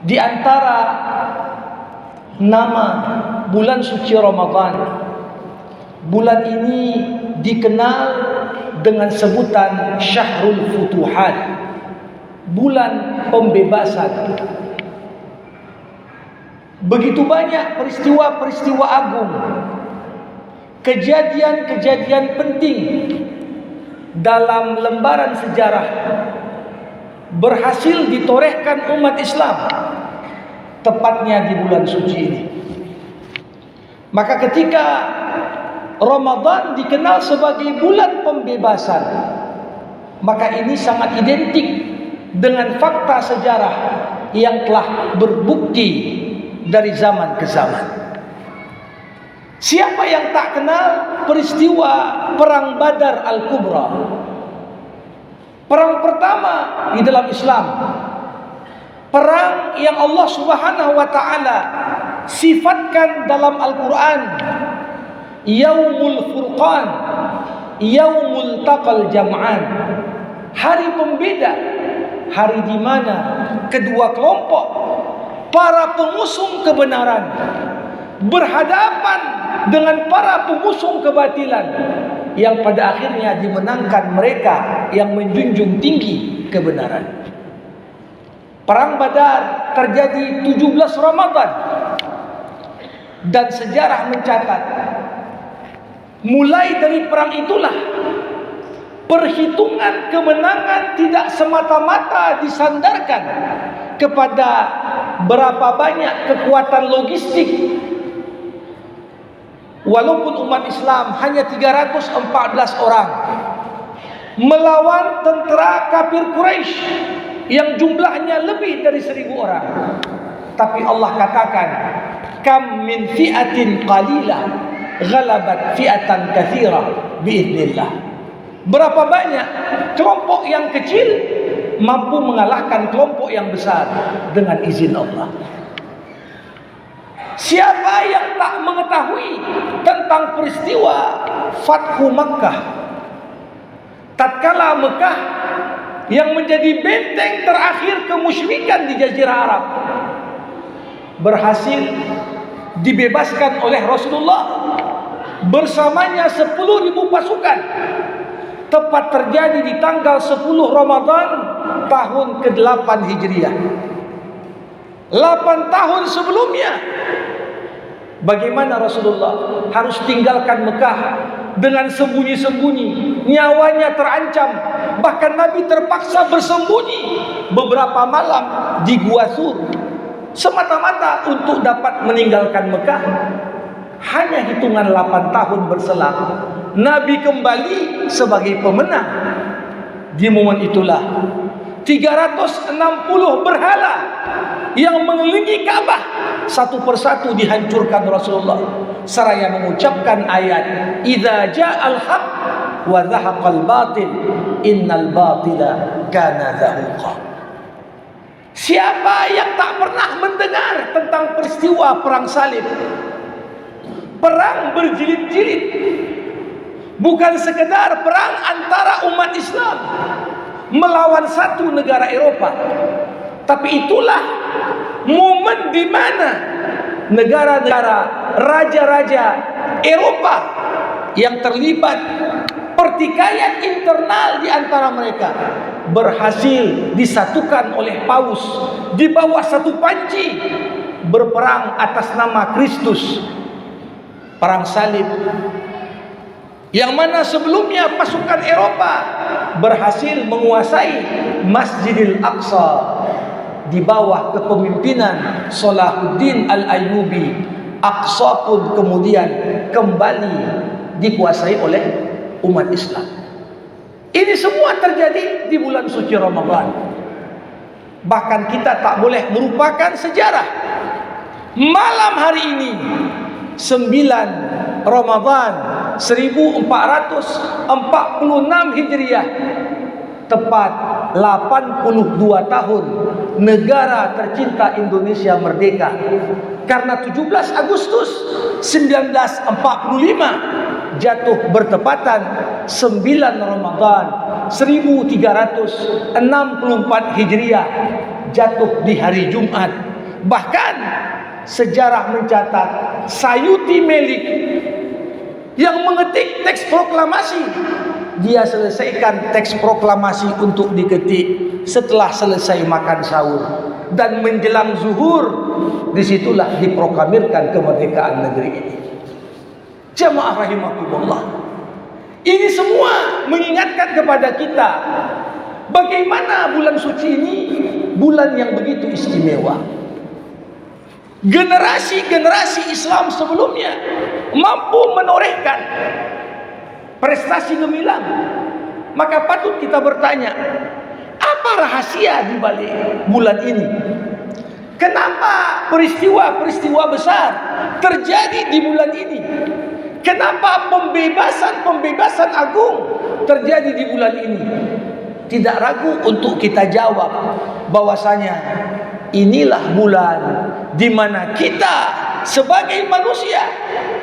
Di antara nama bulan suci Ramadan, bulan ini dikenal dengan sebutan Syahrul Futuhat, bulan pembebasan. Begitu banyak peristiwa-peristiwa agung, kejadian-kejadian penting dalam lembaran sejarah berhasil ditorehkan umat Islam tepatnya di bulan suci ini. Maka ketika Ramadan dikenal sebagai bulan pembebasan, maka ini sangat identik dengan fakta sejarah yang telah berbukti dari zaman ke zaman. Siapa yang tak kenal peristiwa Perang Badar Al-Kubra? Perang pertama di dalam Islam, perang yang Allah Subhanahu wa taala sifatkan dalam Al-Quran Yaumul Furqan, Yaumul Taqal Jam'an, hari pembeda, hari di mana kedua kelompok para pengusung kebenaran berhadapan dengan para pengusung kebatilan, yang pada akhirnya dimenangkan mereka yang menjunjung tinggi kebenaran. Perang Badar terjadi 17 Ramadan, dan sejarah mencatat mulai dari perang itulah perhitungan kemenangan tidak semata-mata disandarkan kepada berapa banyak kekuatan logistik. Walaupun umat Islam hanya 314 orang melawan tentera kafir Quraisy yang jumlahnya lebih dari 1000 orang, tapi Allah katakan kam min fi'atin qalilah ghalabat fi'atan katsira biiznillah. Berapa banyak kelompok yang kecil mampu mengalahkan kelompok yang besar dengan izin Allah. Siapa yang tak mengetahui tentang peristiwa Fathu Makkah, tatkala Mekah yang menjadi benteng terakhir kemusyrikan di Jazirah Arab berhasil dibebaskan oleh Rasulullah bersamanya 10.000 pasukan, tepat terjadi di tanggal 10 Ramadan tahun ke-8 Hijriah. 8 tahun sebelumnya, bagaimana Rasulullah harus tinggalkan Mekah dengan sembunyi-sembunyi, nyawanya terancam, bahkan Nabi terpaksa bersembunyi beberapa malam di Gua Sur semata-mata untuk dapat meninggalkan Mekah. Hanya hitungan 8 tahun berselang, Nabi kembali sebagai pemenang. Di momen itulah 360 berhala yang mengelilingi Ka'bah satu persatu dihancurkan Rasulullah, seraya mengucapkan ayat idza ja'al haq wa zahaqal batil innal batila kana zahuqa. Siapa yang tak pernah mendengar tentang peristiwa perang salib, perang berjilid-jilid, bukan sekedar perang antara umat Islam melawan satu negara Eropa, tapi itulah momen di mana negara-negara raja-raja Eropa yang terlibat pertikaian internal di antara mereka berhasil disatukan oleh Paus di bawah satu panci, berperang atas nama Kristus. Perang salib yang mana sebelumnya pasukan Eropa berhasil menguasai Masjidil Aqsa di bawah kepemimpinan Salahuddin Al-Ayyubi. Aqsa pun kemudian kembali dikuasai oleh umat Islam. Ini semua terjadi di bulan suci Ramadan. Bahkan kita tak boleh melupakan sejarah. Malam hari ini 9 Ramadan 1446 Hijriah, tepat 82 tahun negara tercinta Indonesia merdeka. Karena 17 Agustus 1945 jatuh bertepatan 9 Ramadan 1364 Hijriah, jatuh di hari Jumat. Bahkan sejarah mencatat Sayuti Melik yang mengetik teks proklamasi, dia selesaikan teks proklamasi untuk diketik setelah selesai makan sahur, dan menjelang zuhur disitulah diproklamirkan kemerdekaan negeri ini. Jamaah rahimakumullah, ini semua mengingatkan kepada kita bagaimana bulan suci ini bulan yang begitu istimewa. Generasi-generasi Islam sebelumnya mampu menorehkan prestasi gemilang. Maka patut kita bertanya, apa rahasia di balik bulan ini? Kenapa peristiwa-peristiwa besar terjadi di bulan ini? Kenapa pembebasan agung terjadi di bulan ini? Tidak ragu untuk kita jawab bahwasanya inilah bulan di mana kita sebagai manusia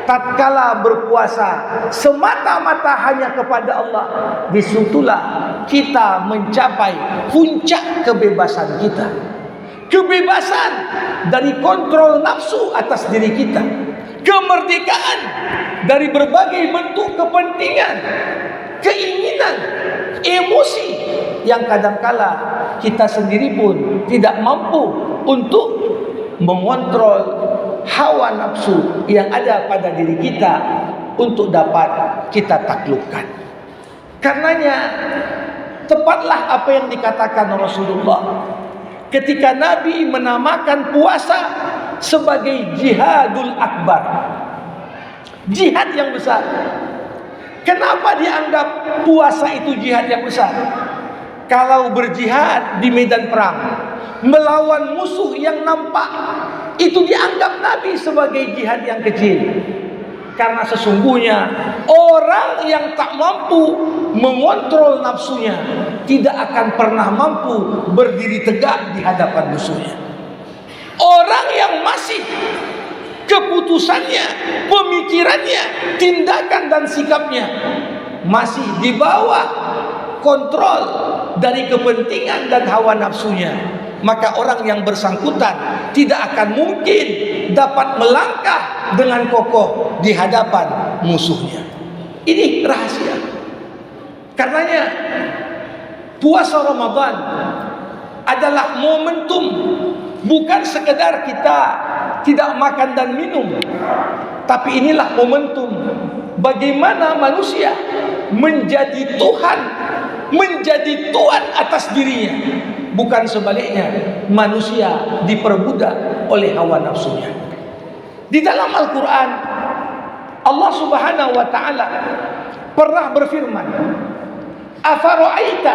tatkala berpuasa semata-mata hanya kepada Allah, disitulah kita mencapai puncak kebebasan kita. Kebebasan dari kontrol nafsu atas diri kita, kemerdekaan dari berbagai bentuk kepentingan, keinginan, emosi yang kadangkala kita sendiri pun tidak mampu untuk mengontrol hawa nafsu yang ada pada diri kita untuk dapat kita taklukkan. Karenanya tepatlah apa yang dikatakan Rasulullah ketika Nabi menamakan puasa sebagai jihadul akbar, jihad yang besar. Kenapa dianggap puasa itu jihad yang besar? Kalau berjihad di medan perang melawan musuh yang nampak, itu dianggap Nabi sebagai jihad yang kecil. Karena sesungguhnya orang yang tak mampu mengontrol nafsunya tidak akan pernah mampu berdiri tegak di hadapan musuhnya. Orang yang masih keputusannya, pemikirannya, tindakan dan sikapnya masih di bawah kontrol dari kepentingan dan hawa nafsunya, maka orang yang bersangkutan tidak akan mungkin dapat melangkah dengan kokoh di hadapan musuhnya. Ini rahasia. Karenanya puasa Ramadan adalah momentum, bukan sekedar kita tidak makan dan minum, tapi inilah momentum bagaimana manusia menjadi Tuhan, menjadi tuan atas dirinya, bukan sebaliknya manusia diperbudak oleh hawa nafsunya. Di dalam Al-Quran Allah Subhanahu wa ta'ala pernah berfirman, afara'aita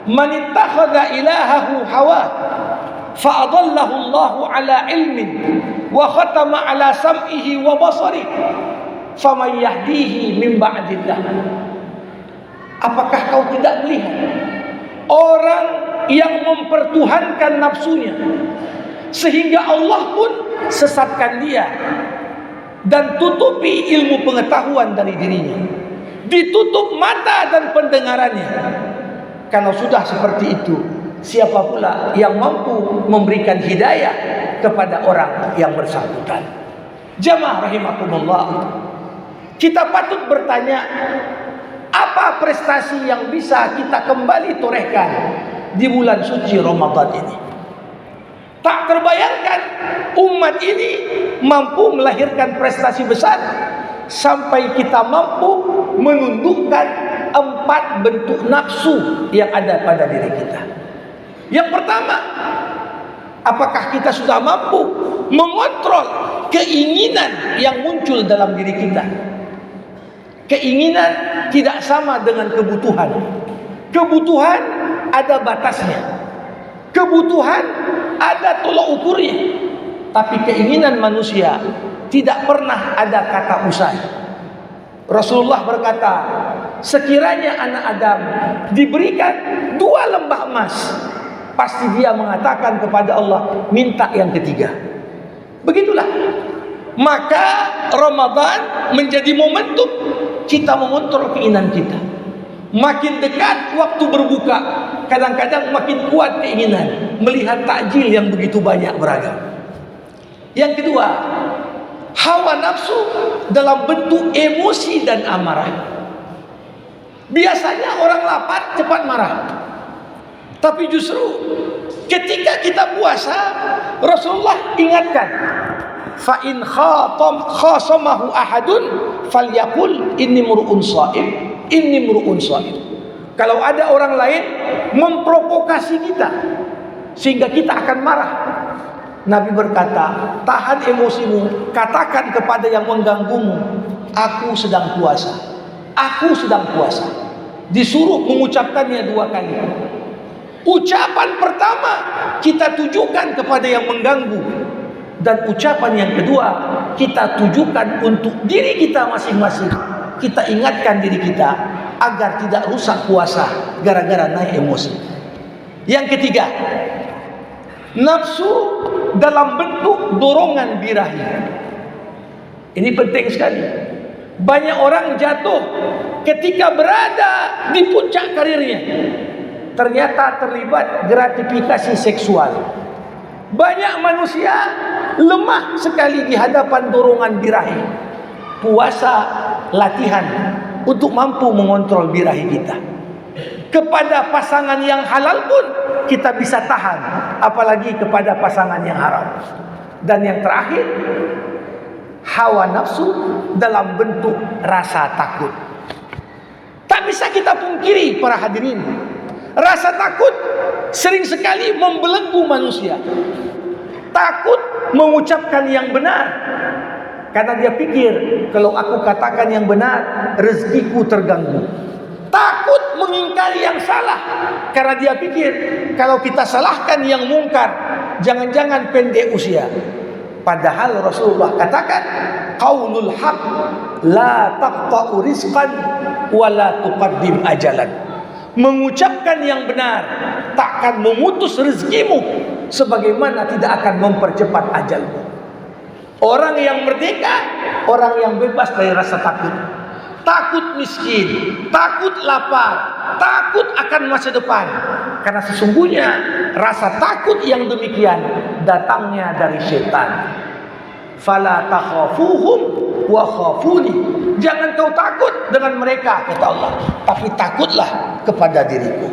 man ittakhadha ilahahu hawa fa'adallahu Allahu ala ilmin wa khatama ala sam'ihi wa basarihi faman yahdihi min ba'dillah. Apakah kau tidak melihat orang yang mempertuhankan nafsunya sehingga Allah pun sesatkan dia dan tutupi ilmu pengetahuan dari dirinya, ditutup mata dan pendengarannya? Kalau sudah seperti itu, siapa pula yang mampu memberikan hidayah kepada orang yang bersangkutan? Jamaah rahimakumullah, kita patut bertanya, apa prestasi yang bisa kita kembali torehkan di bulan suci Ramadan ini? Tak terbayangkan umat ini mampu melahirkan prestasi besar sampai kita mampu menundukkan 4 bentuk nafsu yang ada pada diri kita. Yang pertama, apakah kita sudah mampu mengontrol keinginan yang muncul dalam diri kita? Keinginan tidak sama dengan kebutuhan. Kebutuhan ada batasnya, kebutuhan ada tolak ukurnya. Tapi keinginan manusia tidak pernah ada kata usai. Rasulullah berkata, sekiranya anak Adam diberikan 2 lembah emas, pasti dia mengatakan kepada Allah, minta yang ketiga. Begitulah. Maka Ramadan menjadi momentum kita mengontrol keinginan kita, Makin dekat waktu berbuka, kadang-kadang makin kuat keinginan melihat takjil yang begitu banyak beragam. Yang kedua, hawa nafsu dalam bentuk emosi dan amarah. Biasanya orang lapar cepat marah, tapi justru ketika kita puasa, Rasulullah ingatkan, fa in khasamahu ahadun falyaqul inni mur'un sha'im, inni mur'un sha'im. Kalau ada orang lain memprovokasi kita sehingga kita akan marah, Nabi berkata, tahan emosimu, katakan kepada yang mengganggumu, aku sedang puasa. Aku sedang puasa. Disuruh mengucapkannya 2 kali. Ucapan pertama kita tujukan kepada yang mengganggu, dan ucapan yang kedua kita tujukan untuk diri kita masing-masing. Kita ingatkan diri kita agar tidak rusak puasa gara-gara naik emosi. Yang ketiga, nafsu dalam bentuk dorongan birahi. Ini penting sekali. Banyak orang jatuh ketika berada di puncak karirnya, ternyata terlibat gratifikasi seksual. Banyak manusia lemah sekali di hadapan dorongan birahi. Puasa latihan untuk mampu mengontrol birahi kita. Kepada pasangan yang halal pun kita bisa tahan, apalagi kepada pasangan yang haram. Dan yang terakhir, hawa nafsu dalam bentuk rasa takut. Tak bisa kita pungkiri para hadirin, rasa takut sering sekali membelenggu manusia. Takut mengucapkan yang benar, karena dia pikir kalau aku katakan yang benar, rezekiku terganggu. Takut mengingkari yang salah, karena dia pikir kalau kita salahkan yang mungkar, jangan-jangan pendek usia. Padahal Rasulullah katakan, qaulul haq la taqta'u rizqan wa la tuqaddim ajalan. Mengucapkan yang benar takkan memutus rezekimu, sebagaimana tidak akan mempercepat ajalmu. Orang yang merdeka, orang yang bebas dari rasa takut. Takut miskin, takut lapar, takut akan masa depan. Karena sesungguhnya rasa takut yang demikian datangnya dari setan. Fala takhafuhum wa khafuni. Jangan kau takut dengan mereka, kata Allah, tapi takutlah kepada diriku.